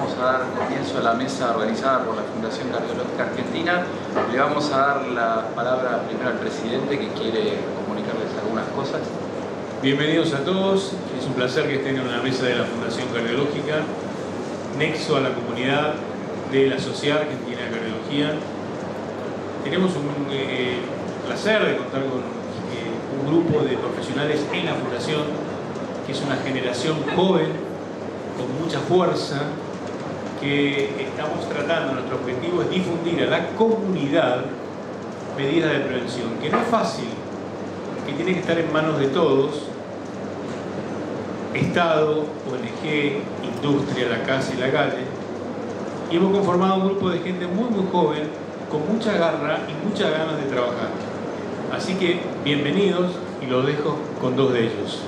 vamos a dar comienzo a la mesa organizada por la Fundación Cardiológica Argentina. Le vamos a dar la palabra primero al presidente, que quiere comunicarles algunas cosas. Bienvenidos a todos, es un placer que estén en una mesa de la Fundación Cardiológica, nexo a la comunidad de la sociedad argentina de cardiología. Tenemos un placer de contar con un grupo de profesionales en la Fundación, que es una generación joven, con mucha fuerza, que estamos tratando. Nuestro objetivo es difundir a la comunidad medidas de prevención, que no es fácil, que tiene que estar en manos de todos: Estado, ONG, industria, la casa y la calle. Y hemos conformado un grupo de gente muy joven, con mucha garra y muchas ganas de trabajar. Así que bienvenidos, y los dejo con dos de ellos.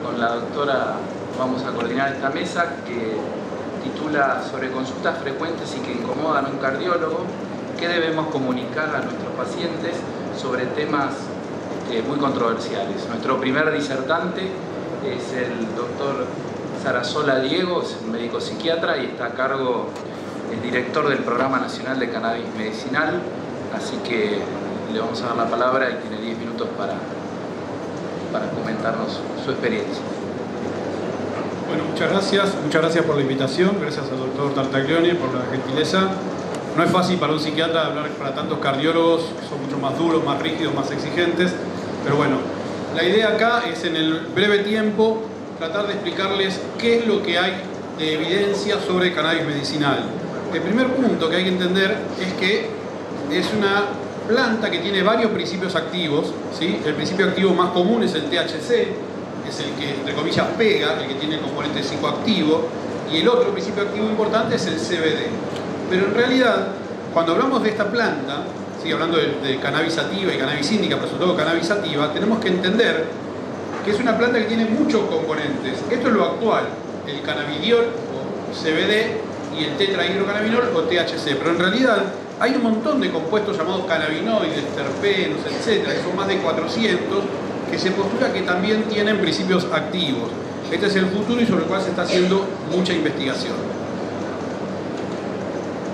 Con la doctora vamos a coordinar esta mesa, que titula sobre consultas frecuentes y que incomodan a un cardiólogo. ¿Qué debemos comunicar a nuestros pacientes sobre temas muy controversiales? Nuestro primer disertante es el doctor Sarasola Diego, es un médico psiquiatra y está a cargo el director del Programa Nacional de Cannabis Medicinal. Así que le vamos a dar la palabra y tiene 10 minutos para comentarnos su experiencia. Bueno, muchas gracias por la invitación, gracias al doctor Tartaglione por la gentileza. No es fácil para un psiquiatra hablar para tantos cardiólogos, que son mucho más duros, más rígidos, más exigentes, pero bueno, la idea acá es, en el breve tiempo, tratar de explicarles qué es lo que hay de evidencia sobre el cannabis medicinal. El primer punto que hay que entender es que es una planta que tiene varios principios activos, ¿sí? El principio activo más común es el THC, es el que, entre comillas, pega, el que tiene el componente psicoactivo, y el otro principio activo importante es el CBD. Pero en realidad, cuando hablamos de esta planta, ¿sí? Hablando de cannabis sativa y cannabis índica, pero sobre todo cannabis sativa, tenemos que entender que es una planta que tiene muchos componentes. Esto es lo actual, el cannabidiol o CBD y el tetrahidrocannabinol o THC, pero en realidad hay un montón de compuestos llamados cannabinoides, terpenos, etcétera, que son más de 400, que se postula que también tienen principios activos. Este es el futuro y sobre el cual se está haciendo mucha investigación.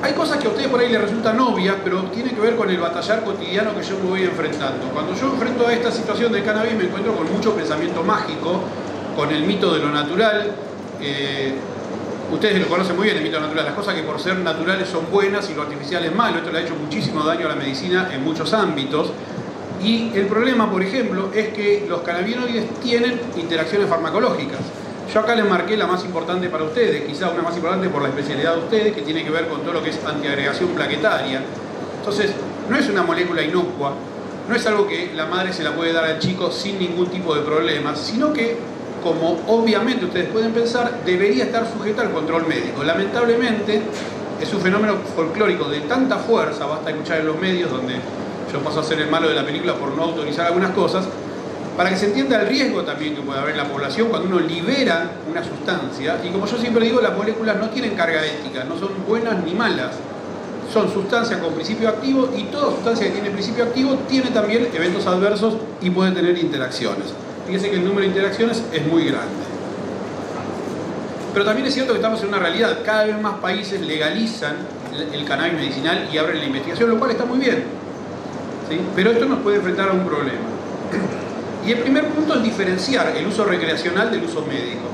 Hay cosas que a ustedes por ahí les resultan obvias, pero tienen que ver con el batallar cotidiano que yo me voy enfrentando. Cuando yo enfrento a esta situación del cannabis me encuentro con mucho pensamiento mágico, con el mito de lo natural. Ustedes lo conocen muy bien, el mito natural, las cosas que por ser naturales son buenas y lo artificial es malo. Esto le ha hecho muchísimo daño a la medicina en muchos ámbitos. Y el problema, por ejemplo, es que los cannabinoides tienen interacciones farmacológicas. Yo acá les marqué la más importante para ustedes, quizá una más importante por la especialidad de ustedes, que tiene que ver con todo lo que es antiagregación plaquetaria. Entonces, no es una molécula inocua, no es algo que la madre se la puede dar al chico sin ningún tipo de problemas, sino que, como obviamente ustedes pueden pensar, debería estar sujeta al control médico. Lamentablemente, es un fenómeno folclórico de tanta fuerza, basta escuchar en los medios donde yo paso a ser el malo de la película por no autorizar algunas cosas, para que se entienda el riesgo también que puede haber en la población cuando uno libera una sustancia. Y como yo siempre digo, las moléculas no tienen carga ética, no son buenas ni malas. Son sustancias con principio activo, y toda sustancia que tiene principio activo tiene también eventos adversos y puede tener interacciones. Fíjense que el número de interacciones es muy grande. Pero también es cierto que estamos en una realidad. Cada vez más países legalizan el cannabis medicinal y abren la investigación, lo cual está muy bien, ¿sí? Pero esto nos puede enfrentar a un problema. Y el primer punto es diferenciar el uso recreacional del uso médico.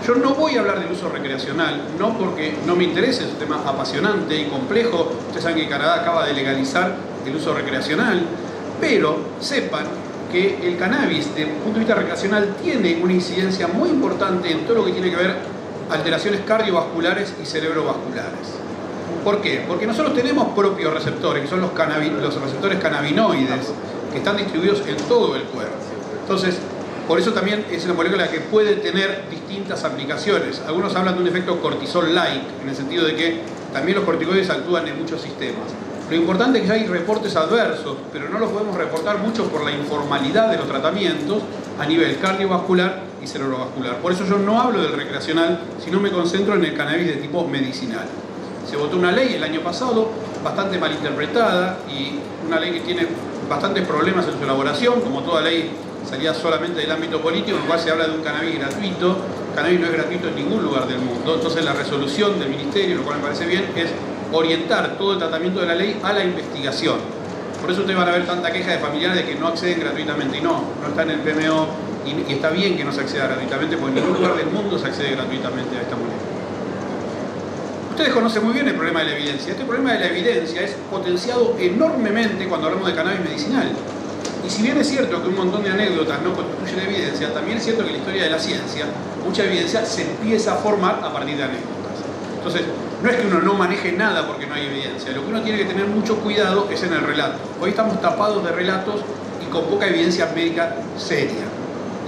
Yo no voy a hablar del uso recreacional, no porque no me interese, es un tema apasionante y complejo. Ustedes saben que Canadá acaba de legalizar el uso recreacional, pero sepan que el cannabis, desde un punto de vista recreacional, tiene una incidencia muy importante en todo lo que tiene que ver alteraciones cardiovasculares y cerebrovasculares. ¿Por qué? Porque nosotros tenemos propios receptores, que son los receptores cannabinoides, que están distribuidos en todo el cuerpo. Entonces, por eso también es una molécula que puede tener distintas aplicaciones. Algunos hablan de un efecto cortisol-like, en el sentido de que también los corticoides actúan en muchos sistemas. Lo importante es que ya hay reportes adversos, pero no los podemos reportar mucho por la informalidad de los tratamientos a nivel cardiovascular y cerebrovascular. Por eso yo no hablo del recreacional, sino me concentro en el cannabis de tipo medicinal. Se votó una ley el año pasado, bastante mal interpretada, y una ley que tiene bastantes problemas en su elaboración. Como toda ley, salía solamente del ámbito político, en el cual se habla de un cannabis gratuito, cannabis no es gratuito en ningún lugar del mundo. Entonces la resolución del ministerio, lo cual me parece bien, es orientar todo el tratamiento de la ley a la investigación. Por eso ustedes van a ver tanta queja de familiares de que no acceden gratuitamente. Y no está en el PMO y está bien que no se acceda gratuitamente, porque en ningún lugar del mundo se accede gratuitamente a esta moneda. Ustedes conocen muy bien el problema de la evidencia. Este problema de la evidencia es potenciado enormemente cuando hablamos de cannabis medicinal. Y si bien es cierto que un montón de anécdotas no constituyen evidencia, también es cierto que en la historia de la ciencia, mucha evidencia se empieza a formar a partir de anécdotas. Entonces, no es que uno no maneje nada porque no hay evidencia. Lo que uno tiene que tener mucho cuidado es en el relato. Hoy estamos tapados de relatos y con poca evidencia médica seria.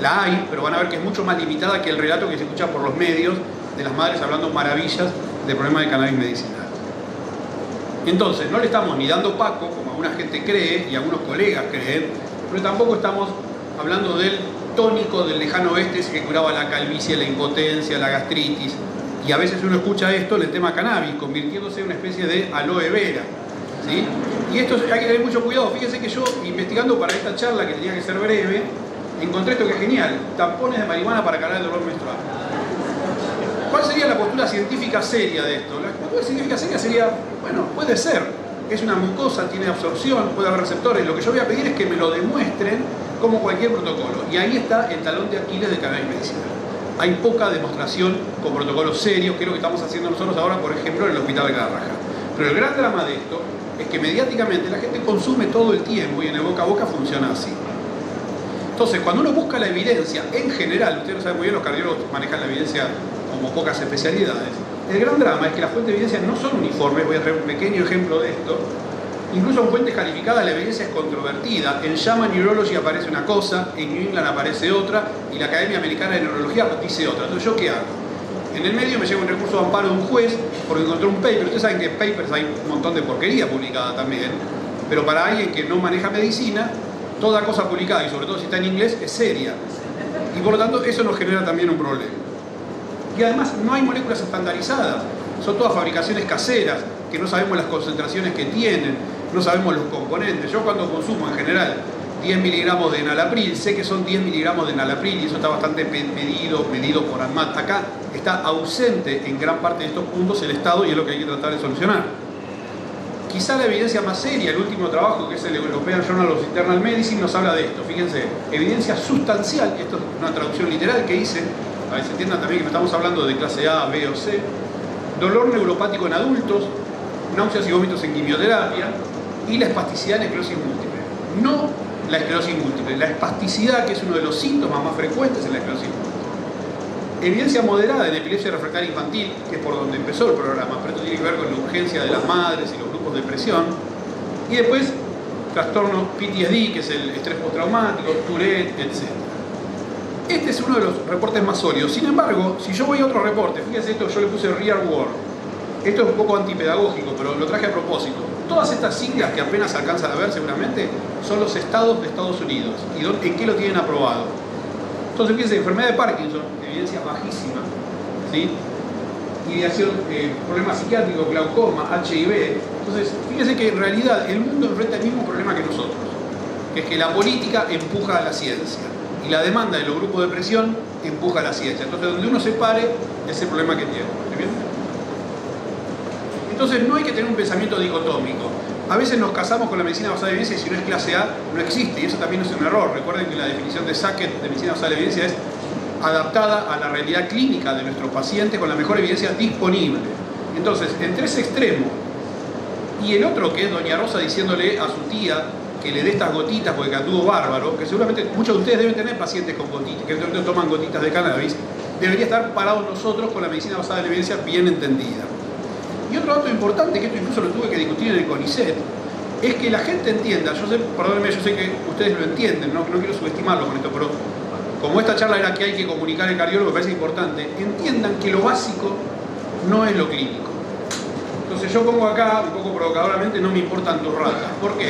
La hay, pero van a ver que es mucho más limitada que el relato que se escucha por los medios de las madres hablando maravillas del problema de cannabis medicinal. Entonces, no le estamos ni dando paco, como alguna gente cree y algunos colegas creen, pero tampoco estamos hablando del tónico del lejano oeste, ese que curaba la calvicie, la impotencia, la gastritis. Y a veces uno escucha esto en el tema cannabis, convirtiéndose en una especie de aloe vera, ¿sí? Y esto hay que tener mucho cuidado. Fíjense que yo, investigando para esta charla, que tenía que ser breve, encontré esto que es genial: tampones de marihuana para calmar el dolor menstrual. ¿Cuál sería la postura científica seria de esto? La postura científica seria sería, bueno, puede ser, es una mucosa, tiene absorción, puede haber receptores. Lo que yo voy a pedir es que me lo demuestren como cualquier protocolo. Y ahí está el talón de Aquiles del cannabis medicinal. Hay poca demostración con protocolos serios, que es lo que estamos haciendo nosotros ahora, por ejemplo, en el Hospital de Garraja. Pero el gran drama de esto es que mediáticamente la gente consume todo el tiempo y en el boca a boca funciona así. Entonces, cuando uno busca la evidencia, en general, ustedes lo saben muy bien, los cardiólogos manejan la evidencia como pocas especialidades. El gran drama es que las fuentes de evidencia no son uniformes. Voy a traer un pequeño ejemplo de esto. Incluso en fuentes calificadas la evidencia es controvertida. En JAMA Neurology aparece una cosa, en New England aparece otra, y la Academia Americana de Neurología dice otra. Entonces, ¿yo qué hago? En el medio me llega un recurso de amparo de un juez porque encontró un paper. Ustedes saben que en papers hay un montón de porquería publicada también, pero para alguien que no maneja medicina, toda cosa publicada, y sobre todo si está en inglés, es seria. Y por lo tanto, eso nos genera también un problema. Y además no hay moléculas estandarizadas, son todas fabricaciones caseras, que no sabemos las concentraciones que tienen, no sabemos los componentes. Yo cuando consumo en general 10 miligramos de enalapril, sé que son 10 miligramos de enalapril y eso está bastante medido por ANMAT. Acá está ausente en gran parte de estos puntos el Estado y es lo que hay que tratar de solucionar. Quizá la evidencia más seria, el último trabajo, que es el European Journal of Internal Medicine, nos habla de esto. Fíjense, evidencia sustancial, esto es una traducción literal que hice, para que se entienda también que no estamos hablando de clase A, B o C. Dolor neuropático en adultos, náuseas y vómitos en quimioterapia y la espasticidad en esclerosis múltiple. No la esclerosis múltiple, la espasticidad, que es uno de los síntomas más frecuentes en la esclerosis múltiple. Evidencia moderada en epilepsia refractaria infantil, que es por donde empezó el programa, pero esto tiene que ver con la urgencia de las madres y los grupos de presión. Y después, trastorno PTSD, que es el estrés postraumático, Tourette, etc. Este es uno de los reportes más sólidos. Sin embargo, si yo voy a otro reporte, fíjense esto, yo le puse Real World. Esto es un poco antipedagógico, pero lo traje a propósito. Todas estas siglas que apenas alcanzan a ver seguramente son los estados de Estados Unidos y en qué lo tienen aprobado. Entonces fíjense, enfermedad de Parkinson, evidencia bajísima, ¿sí? Ideación, problemas psiquiátricos, glaucoma, HIV. Entonces fíjense que en realidad el mundo enfrenta el mismo problema que nosotros, que es que la política empuja a la ciencia y la demanda de los grupos de presión empuja a la ciencia. Entonces donde uno se pare es el problema que tiene. ¿Bien? Entonces no hay que tener un pensamiento dicotómico. A veces nos casamos con la medicina basada en evidencia y si no es clase A, no existe. Y eso también es un error. Recuerden que la definición de Sackett de medicina basada en evidencia es adaptada a la realidad clínica de nuestros pacientes con la mejor evidencia disponible. Entonces, entre ese extremo y el otro, que es doña Rosa diciéndole a su tía que le dé estas gotitas porque anduvo bárbaro, que seguramente muchos de ustedes deben tener pacientes con gotitas, que toman gotitas de cannabis, debería estar parados nosotros con la medicina basada en evidencia bien entendida. Y otro dato importante, que esto incluso lo tuve que discutir en el CONICET, es que la gente entienda, yo sé, perdónenme, yo sé que ustedes lo entienden, no quiero subestimarlo con esto, pero como esta charla era que hay que comunicar al cardiólogo, me parece importante, entiendan que lo básico no es lo clínico. Entonces yo pongo acá, un poco provocadoramente, no me importan tus ratas. ¿Por qué?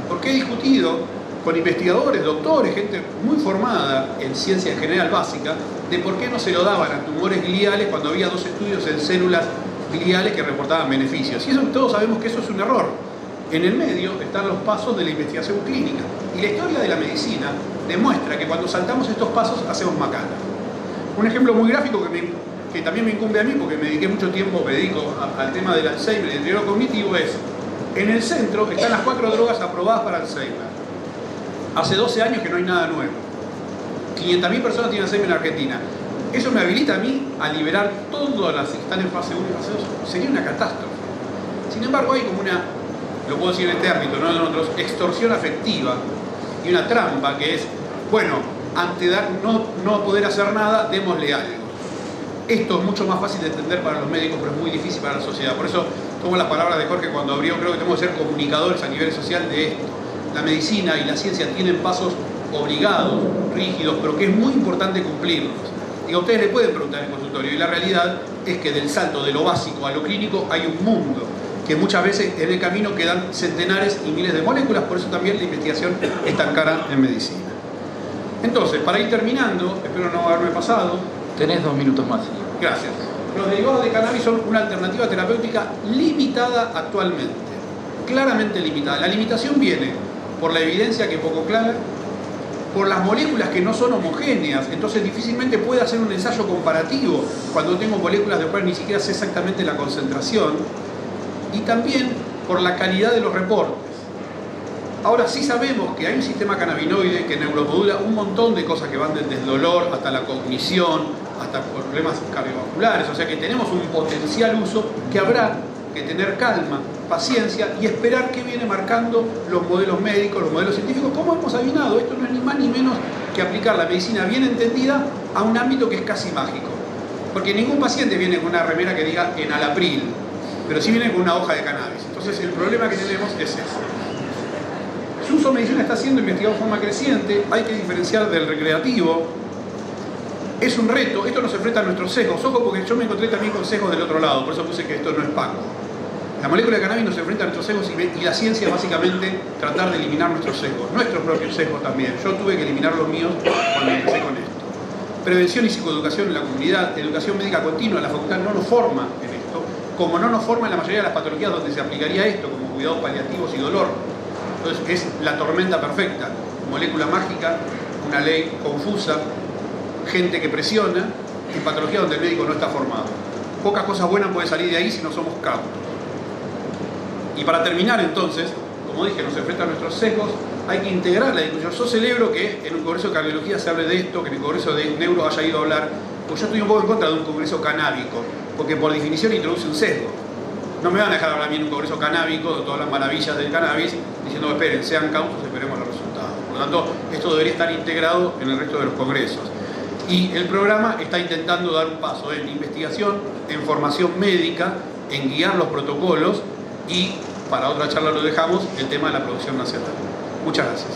Porque he discutido con investigadores, doctores, gente muy formada en ciencia en general básica, de por qué no se lo daban a tumores gliales cuando había 2 estudios en células gliales que reportaban beneficios. Y eso todos sabemos que eso es un error. En el medio están los pasos de la investigación clínica. Y la historia de la medicina demuestra que cuando saltamos estos pasos hacemos macana. Un ejemplo muy gráfico que también me incumbe a mí, porque me dedico al tema del Alzheimer y del deterioro cognitivo, es: en el centro están las 4 drogas aprobadas para Alzheimer. Hace 12 años que no hay nada nuevo. 500.000 personas tienen Alzheimer en Argentina. ¿Eso me habilita a mí a liberar todas las que están en fase 1 y fase 2? Sería una catástrofe. Sin embargo, hay como una, lo puedo decir en este ámbito, no en otros, extorsión afectiva y una trampa que es, bueno, ante no poder hacer nada, démosle algo. Esto es mucho más fácil de entender para los médicos, pero es muy difícil para la sociedad. Por eso tomo las palabras de Jorge cuando abrió: creo que tenemos que ser comunicadores a nivel social de esto. La medicina y la ciencia tienen pasos obligados, rígidos, pero que es muy importante cumplirlos. Y a ustedes le pueden preguntar en el consultorio, y la realidad es que del salto de lo básico a lo clínico hay un mundo, que muchas veces en el camino quedan centenares y miles de moléculas. Por eso también la investigación es tan cara en medicina. Entonces, para ir terminando, espero no haberme pasado. Tenés 2 minutos más. Gracias. Los derivados de cannabis son una alternativa terapéutica limitada actualmente, claramente limitada. La limitación viene por la evidencia, que es poco clara, por las moléculas que no son homogéneas, entonces difícilmente puede hacer un ensayo comparativo cuando tengo moléculas de las cuales ni siquiera sé exactamente la concentración, y también por la calidad de los reportes. Ahora sí sabemos que hay un sistema cannabinoide que neuromodula un montón de cosas que van desde el dolor hasta la cognición, hasta problemas cardiovasculares, o sea que tenemos un potencial uso que habrá que tener calma, paciencia y esperar qué viene marcando los modelos médicos, los modelos científicos. ¿Cómo hemos adivinado? Esto no es ni más ni menos que aplicar la medicina bien entendida a un ámbito que es casi mágico. Porque ningún paciente viene con una remera que diga enalapril, pero sí viene con una hoja de cannabis. Entonces el problema que tenemos es ese. Su uso en medicina está siendo investigado de forma creciente, hay que diferenciar del recreativo. Es un reto, esto nos enfrenta a nuestros sesgos. Ojo, porque yo me encontré también con sesgos del otro lado, por eso puse que esto no es Paco. La molécula de cannabis nos enfrenta a nuestros sesgos y la ciencia es básicamente tratar de eliminar nuestros sesgos, nuestros propios sesgos también. Yo tuve que eliminar los míos cuando empecé con esto. Prevención y psicoeducación en la comunidad, educación médica continua, la facultad no nos forma en esto, como no nos forma en la mayoría de las patologías donde se aplicaría esto, como cuidados paliativos y dolor. Entonces es la tormenta perfecta, molécula mágica, una ley confusa, gente que presiona, en patología donde el médico no está formado. Pocas cosas buenas pueden salir de ahí si no somos cautos. Y para terminar entonces, como dije, nos enfrenta a nuestros sesgos, hay que integrar la discusión. Yo celebro que en un congreso de cardiología se hable de esto, que en el congreso de neuro haya ido a hablar, pues yo estoy un poco en contra de un congreso canábico, porque por definición introduce un sesgo. No me van a dejar hablar bien en un congreso canábico de todas las maravillas del cannabis, diciendo: esperen, sean cautos, esperemos los resultados. Por lo tanto, esto debería estar integrado en el resto de los congresos. Y el programa está intentando dar un paso en investigación, en formación médica, en guiar los protocolos y, para otra charla lo dejamos, el tema de la producción nacional. Muchas gracias.